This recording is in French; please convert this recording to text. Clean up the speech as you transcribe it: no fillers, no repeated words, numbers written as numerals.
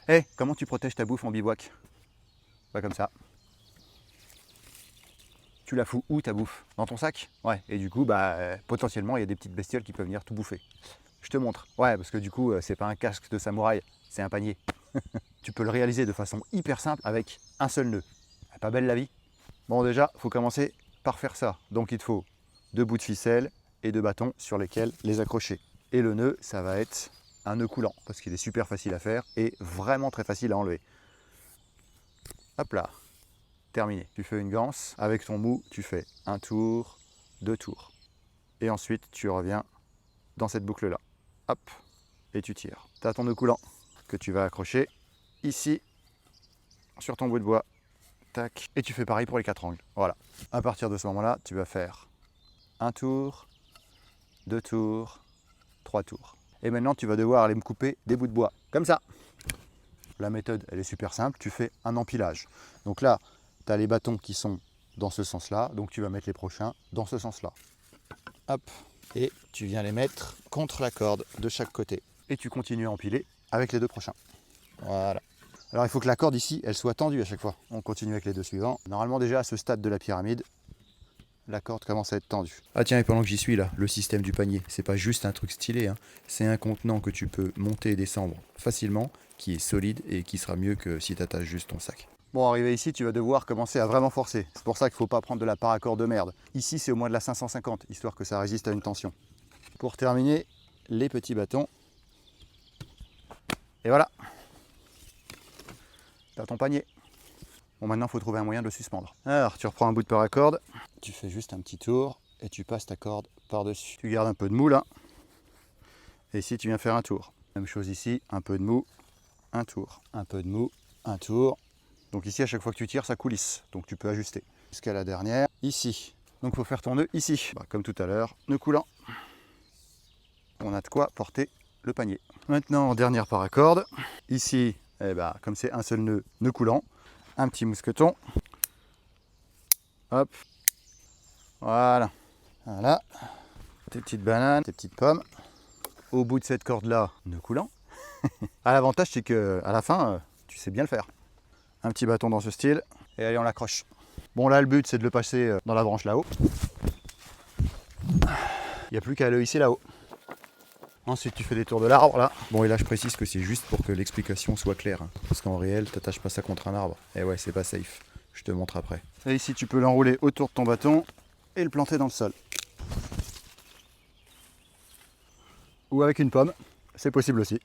Hé, comment tu protèges ta bouffe en bivouac? Pas comme ça. Tu la fous où ta bouffe? Dans ton sac? Ouais, et du coup, potentiellement, il y a des petites bestioles qui peuvent venir tout bouffer. Je te montre. Ouais, parce que du coup, c'est pas un casque de samouraï, c'est un panier. Tu peux le réaliser de façon hyper simple avec un seul nœud. Pas belle la vie? Bon, déjà, il faut commencer par faire ça. Donc, il te faut 2 bouts de ficelle et 2 bâtons sur lesquels les accrocher. Et le nœud, ça va être un nœud coulant, parce qu'il est super facile à faire et vraiment très facile à enlever. Hop là, terminé. Tu fais une ganse. Avec ton mou, tu fais un tour, 2 tours. Et ensuite, tu reviens dans cette boucle-là. Hop, et tu tires. Tu as ton nœud coulant que tu vas accrocher ici, sur ton bout de bois. Tac. Et tu fais pareil pour les 4 angles. Voilà. À partir de ce moment-là, tu vas faire un tour, 2 tours, 3 tours. Et maintenant, tu vas devoir aller me couper des bouts de bois. Comme ça. La méthode, elle est super simple. Tu fais un empilage. Donc là, tu as les bâtons qui sont dans ce sens-là. Donc tu vas mettre les prochains dans ce sens-là. Hop. Et tu viens les mettre contre la corde de chaque côté. Et tu continues à empiler avec les 2 prochains. Voilà. Alors il faut que la corde ici, elle soit tendue à chaque fois. On continue avec les 2 suivants. Normalement déjà à ce stade de la pyramide, la corde commence à être tendue. Ah tiens, et pendant que j'y suis là, le système du panier, c'est pas juste un truc stylé, hein. C'est un contenant que tu peux monter et descendre facilement, qui est solide et qui sera mieux que si tu attaches juste ton sac. Bon, arrivé ici, tu vas devoir commencer à vraiment forcer. C'est pour ça qu'il ne faut pas prendre de la paracord de merde. Ici, c'est au moins de la 550, histoire que ça résiste à une tension. Pour terminer, les petits bâtons. Et voilà. T'as ton panier. Bon, maintenant, il faut trouver un moyen de le suspendre. Alors, tu reprends un bout de paracorde, tu fais juste un petit tour et tu passes ta corde par-dessus. Tu gardes un peu de mou là. Et ici, tu viens faire un tour. Même chose ici, un peu de mou, un tour. Un peu de mou, un tour. Donc ici, à chaque fois que tu tires, ça coulisse. Donc tu peux ajuster. Jusqu'à la dernière, ici. Donc il faut faire ton nœud ici. Comme tout à l'heure, nœud coulant. On a de quoi porter le panier. Maintenant, dernière paracorde. Ici, comme c'est un seul nœud, nœud coulant. Un petit mousqueton. Hop. Voilà. Voilà. Tes petites bananes, tes petites pommes. Au bout de cette corde-là, nœud coulant. L'avantage, c'est qu'à la fin, tu sais bien le faire. Un petit bâton dans ce style. Et allez, on l'accroche. Bon, là, le but, c'est de le passer dans la branche là-haut. Il n'y a plus qu'à le hisser là-haut. Ensuite, tu fais des tours de l'arbre, là. Bon, et là, je précise que c'est juste pour que l'explication soit claire. Hein, parce qu'en réel, tu n'attaches pas ça contre un arbre. Et ouais, c'est pas safe. Je te montre après. Et ici, tu peux l'enrouler autour de ton bâton et le planter dans le sol. Ou avec une pomme, c'est possible aussi.